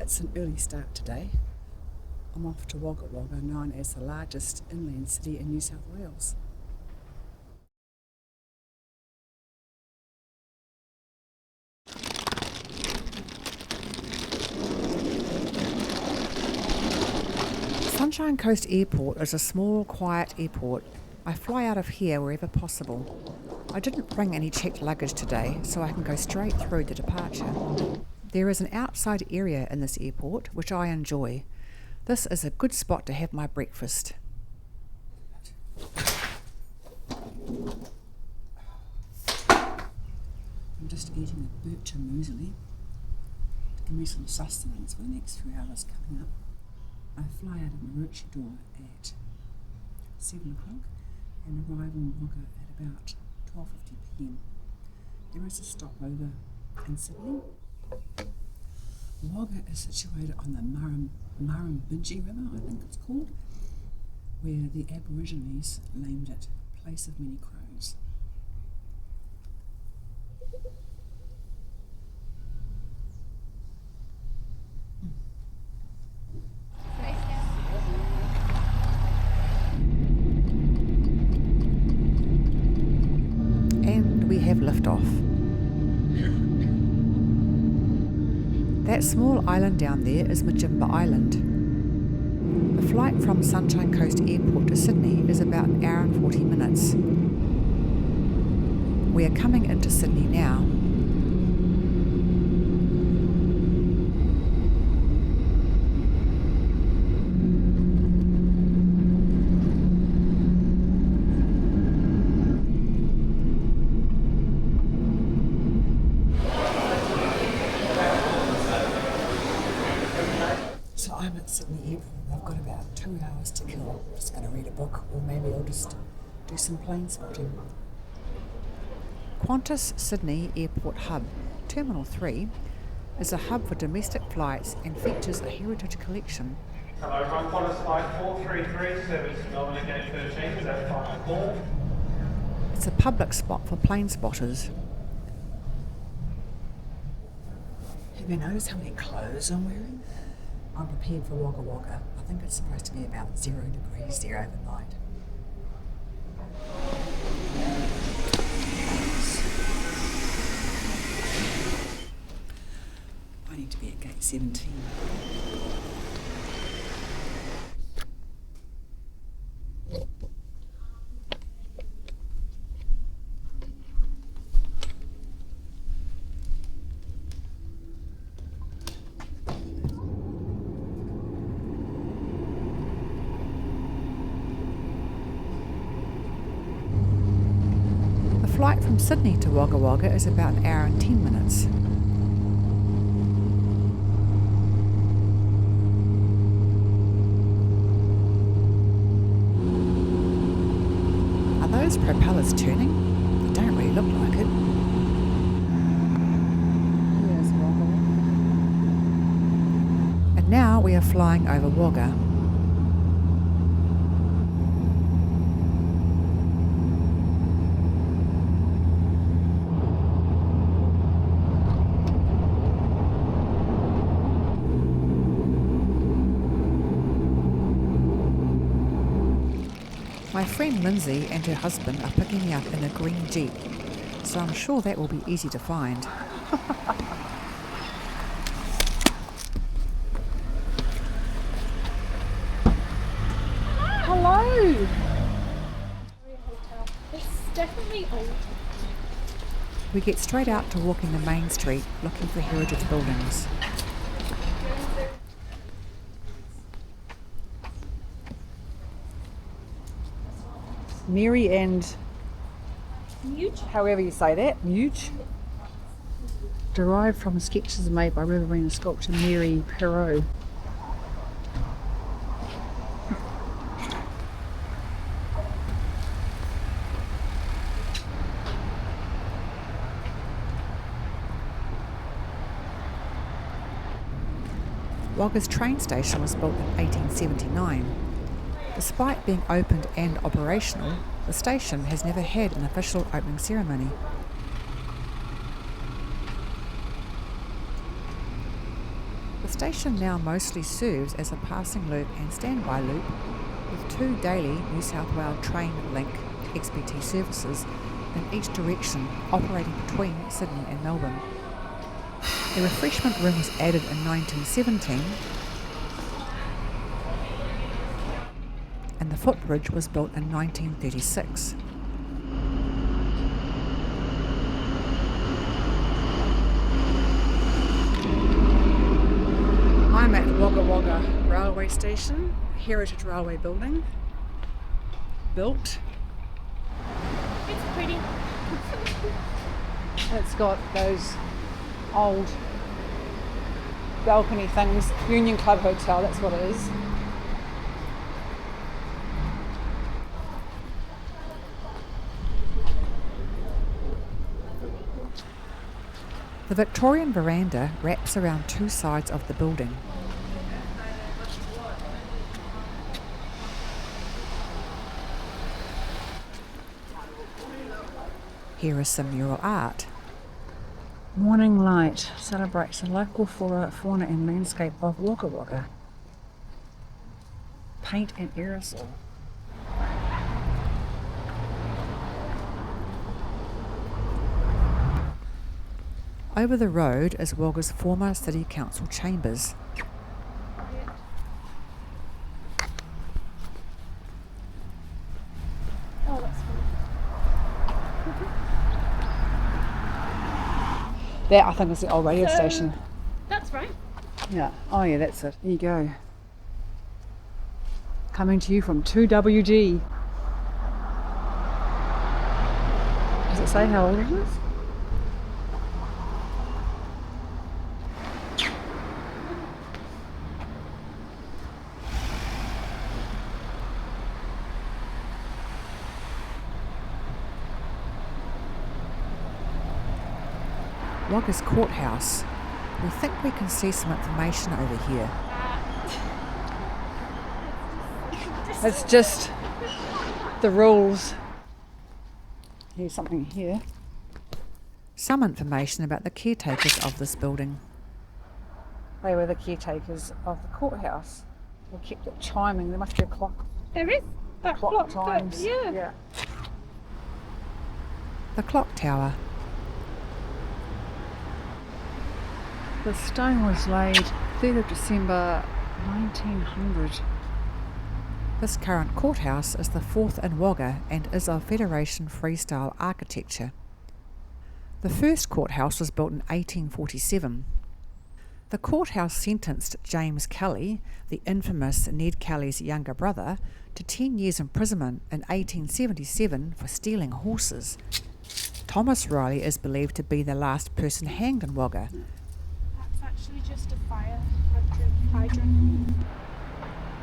It's an early start today. I'm off to Wagga Wagga, known as the largest inland city in New South Wales. Sunshine Coast Airport is a small, quiet airport. I fly out of here wherever possible. I didn't bring any checked luggage today, so I can go straight through the departure. There is an outside area in this airport, which I enjoy. This is a good spot to have my breakfast. I'm just eating a bircher muesli to give me some sustenance for the next few hours coming up. I fly out of Murrumbidgee at 7 o'clock and arrive in Wagga at about 12:50 p.m. There is a stopover in Sydney. Wagga is situated on the Murrumbidgee River, I think it's called, where the Aborigines named it Place of Many Crows. And we have liftoff. That small island down there is Murrumbidgee Island. The flight from Sunshine Coast Airport to Sydney is about an hour and 40 minutes. We are coming into Sydney now. So I'm at Sydney Airport. I've got about 2 hours to kill. I'm just going to read a book, or maybe I'll just do some plane spotting. Qantas Sydney Airport Hub, Terminal 3, is a hub for domestic flights and features a heritage collection. Hello, everyone. Qantas flight 433, service Melbourne Gate 13, is that 5 It's a public spot for plane spotters. Have you noticed how many clothes I'm wearing? I'm prepared for Wagga Wagga. I think it's supposed to be about 0 degrees there overnight. I need to be at gate 17. The flight from Sydney to Wagga Wagga is about an hour and 10 minutes. Are those propellers turning? They don't really look like it. Here's Wagga. And now we are flying over Wagga. My friend Lindsay and her husband are picking me up in a green Jeep, so I'm sure that will be easy to find. Hello! It's definitely old. We get straight out to walking the main street looking for heritage buildings. Mary and Huge. however you say that, Muge, derived from sketches made by Riverina sculptor Mary Perot. Wagga's train station was built in 1879. Despite being opened and operational, the station has never had an official opening ceremony. The station now mostly serves as a passing loop and standby loop, with 2 daily New South Wales train link XPT services in each direction operating between Sydney and Melbourne. A refreshment room was added in 1917 and the footbridge was built in 1936. I'm at Wagga Wagga railway station, heritage railway building, built. It's pretty. It's got those old balcony things, Union Club Hotel, that's what it is. The Victorian veranda wraps around 2 sides of the building. Here is some mural art. Morning light celebrates the local flora, fauna and landscape of Wagga Wagga. Paint and aerosol. Over the road is Wagga's former City Council chambers. Oh, that's funny. That, I think, is the old radio station. That's right. Yeah. Oh, yeah, that's it. There you go. Coming to you from 2WG. Does it say how old it is? Wagga's courthouse. We think we can see some information over here. It's just the rules. Here's something here. Some information about the caretakers of this building. They were the caretakers of the courthouse. We kept it chiming. There must be a clock. There is that Clock clock. times. Yeah. The clock tower. The stone was laid 3rd of December 1900. This current courthouse is the 4th in Wagga and is of Federation freestyle architecture. The first courthouse was built in 1847. The courthouse sentenced James Kelly, the infamous Ned Kelly's younger brother, to 10 years imprisonment in 1877 for stealing horses. Thomas Riley is believed to be the last person hanged in Wagga. That's actually just a fire hydrant.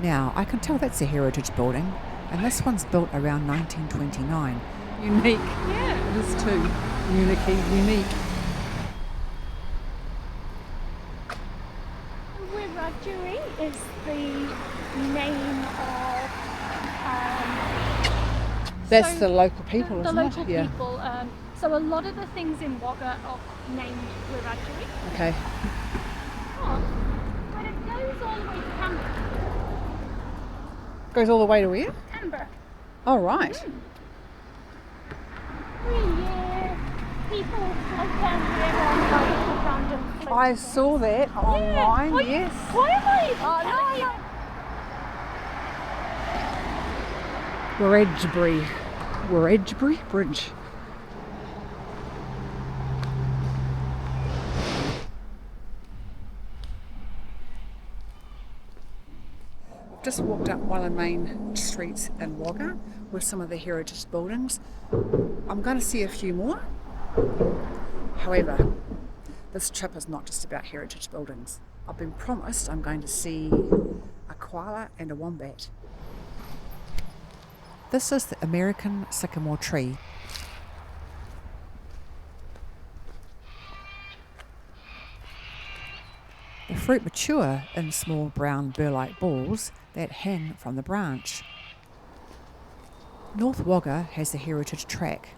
Now, I can tell that's a heritage building, and this one's built around 1929. Unique. Yeah. It is too. Unique. Wiradjuri is the name of That's so the local people, the isn't local it? Yeah. people. So a lot of the things in Wagga are named Wiradjuri. Okay. But it goes all the way to Canberra. Goes all the way to where? Canberra. Oh, right. Every year, people float down here on like random floats. I saw that online, Oh, yes. Why am I? Wiradjuri Bridge. I've just walked up one of the main streets in Wagga with some of the heritage buildings. I'm going to see a few more. However, this trip is not just about heritage buildings. I've been promised I'm going to see a koala and a wombat. This is the American sycamore tree. The fruit mature in small brown burr-like balls that hang from the branch. North Wagga has a heritage track.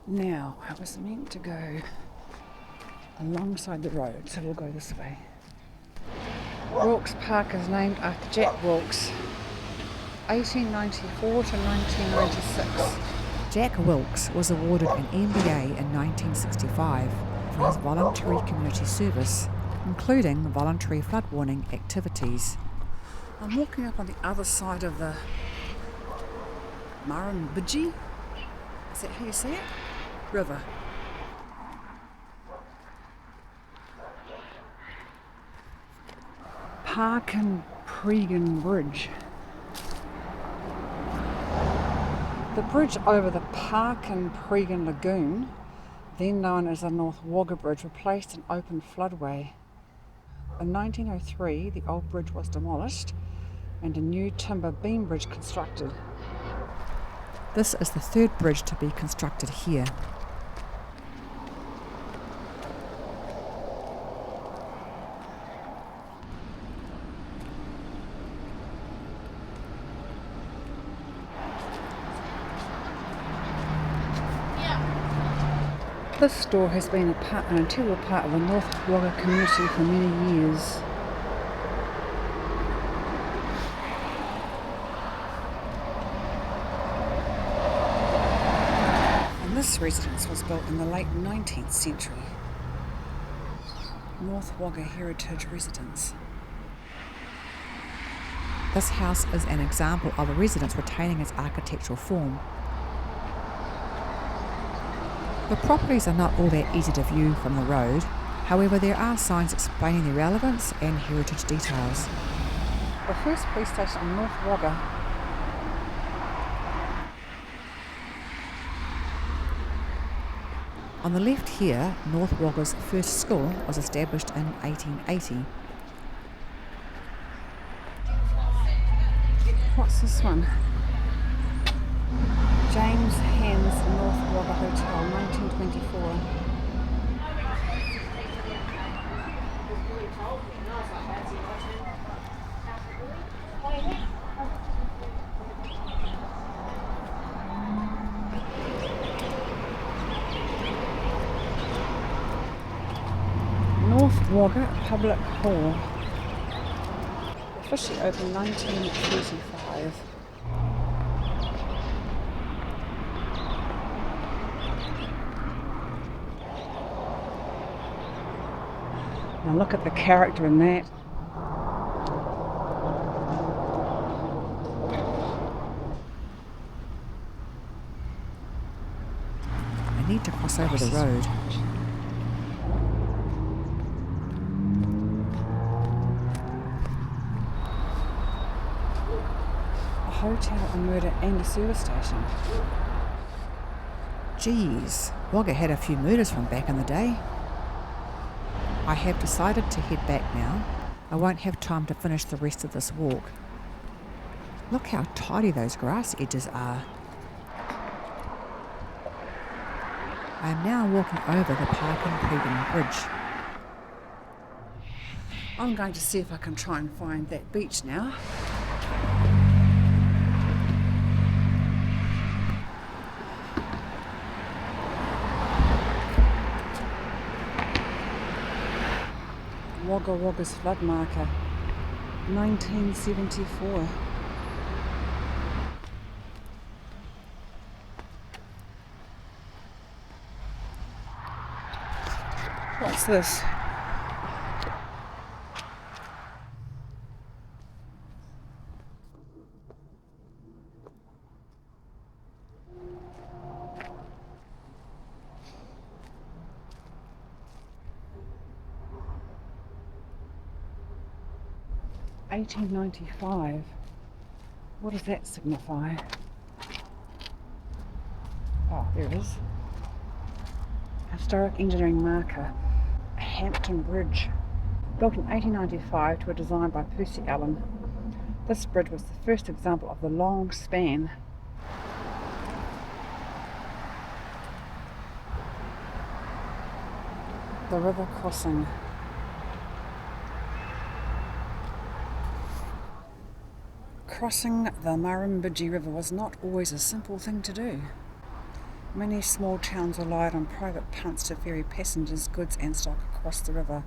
Now, I was meant to go alongside the road, so we'll go this way. Wilkes Park is named after Jack Wilkes, 1894 to 1996. Jack Wilkes was awarded an MBA in 1965 for his voluntary community service, including voluntary flood warning activities. I'm walking up on the other side of the Murrumbidgee, is that how you say it? River. Bridge. The bridge over the Parkin Lagoon, then known as the North Wagga Bridge, replaced an open floodway. In 1903, the old bridge was demolished and a new timber beam bridge constructed. This is the third bridge to be constructed here. This store has been an integral part of the North Wagga community for many years. And this residence was built in the late 19th century. North Wagga Heritage Residence. This house is an example of a residence retaining its architectural form. The properties are not all that easy to view from the road, however there are signs explaining their relevance and heritage details. The first police station in North Wagga. On the left here, North Wagga's first school was established in 1880. What's this one? James Hand's North Wagga Hotel, 1924. North Wagga Public Hall. Officially opened 1935. Now look at the character in that. I need to cross over the road. A hotel, a murder and a service station. Geez, Wagga had a few murders from back in the day. I have decided to head back now. I won't have time to finish the rest of this walk. Look how tidy those grass edges are. I am now walking over the Parkin Bridge. I'm going to see if I can try and find that beach now. Wagga Wagga's flood marker, 1974. What's this? $1895. What does that signify? Oh, there it is. Historic engineering marker, Hampton Bridge. Built in 1895 to a design by Percy Allen. This bridge was the first example of the long span. The river crossing. Crossing the Murrumbidgee River was not always a simple thing to do. Many small towns relied on private punts to ferry passengers, goods and stock across the river.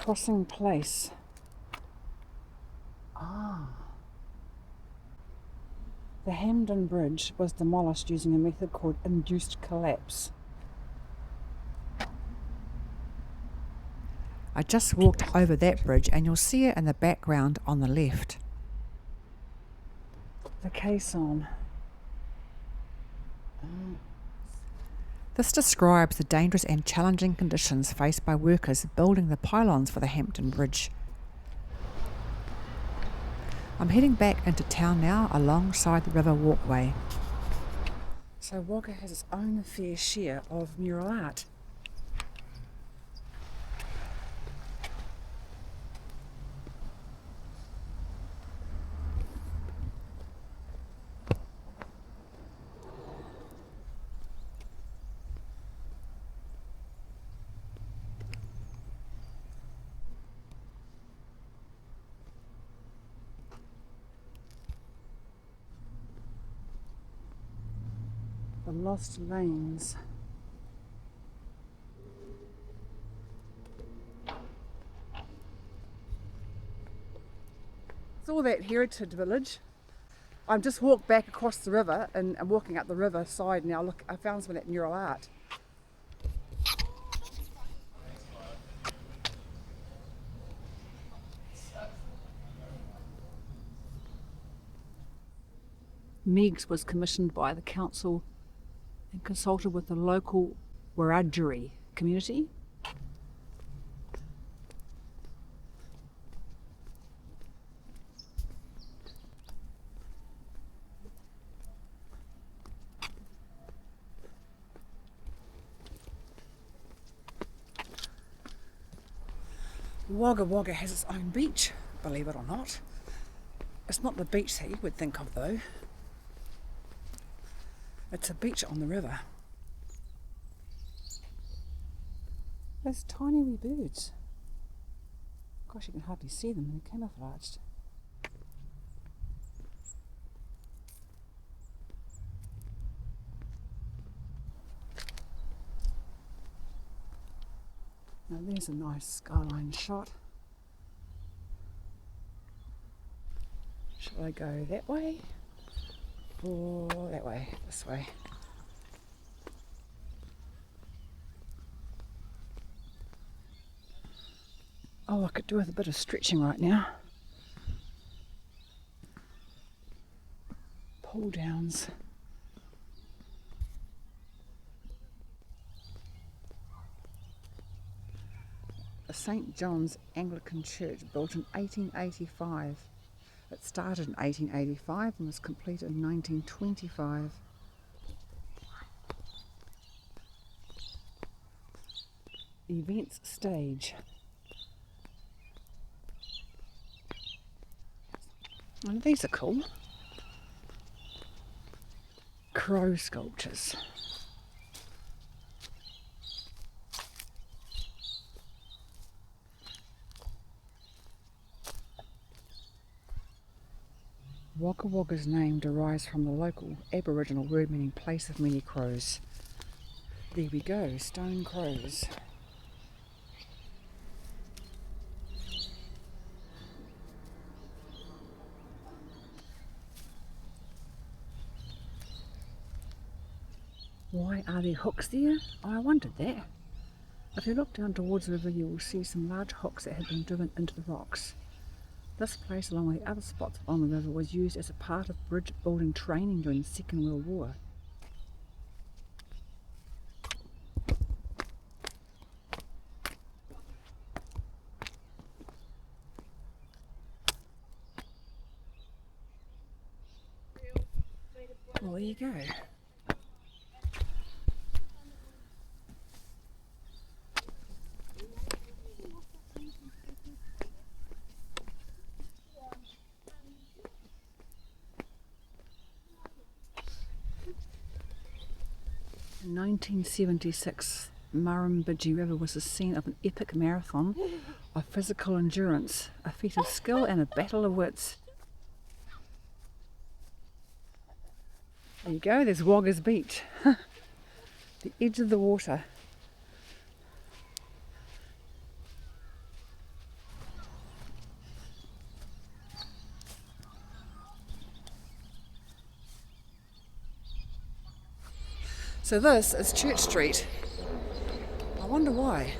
crossing place. Ah. The Hamden Bridge was demolished using a method called induced collapse. I just walked over that bridge and you'll see it in the background on the left. The caisson. This describes the dangerous and challenging conditions faced by workers building the pylons for the Hampton Bridge. I'm heading back into town now alongside the river walkway. So Wagga has its own fair share of mural art. The lost lanes. It's all that heritage village. I've just walked back across the river and I'm walking up the river side now. Look, I found some of that mural art. Meigs was commissioned by the council and consulted with the local Wiradjuri community. Wagga Wagga has its own beach, believe it or not. It's not the beach that you would think of though. It's a beach on the river. Those tiny wee birds. Gosh, you can hardly see them, they're camouflaged. Now there's a nice skyline shot. Shall I go that way? Or that way, this way. Oh, I could do with a bit of stretching right now. Pull downs. The St. John's Anglican Church, built in 1885. It started in 1885 and was completed in 1925. Events stage. And these are cool. Crow sculptures. Wagga Wagga's name derives from the local Aboriginal word meaning place of many crows. There we go, stone crows. Why are there hooks there? Oh, I wondered that. If you look down towards the river, you will see some large hooks that have been driven into the rocks. This place, along with the other spots on the river, was used as a part of bridge building training during the Second World War. Well, there you go. In 1976, Murrumbidgee River was the scene of an epic marathon of physical endurance, a feat of skill and a battle of wits. There you go, there's Wagga's Beach, the edge of the water. So this is Church Street. I wonder why.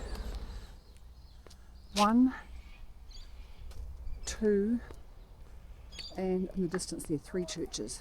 1, 2, and in the distance there, 3 churches.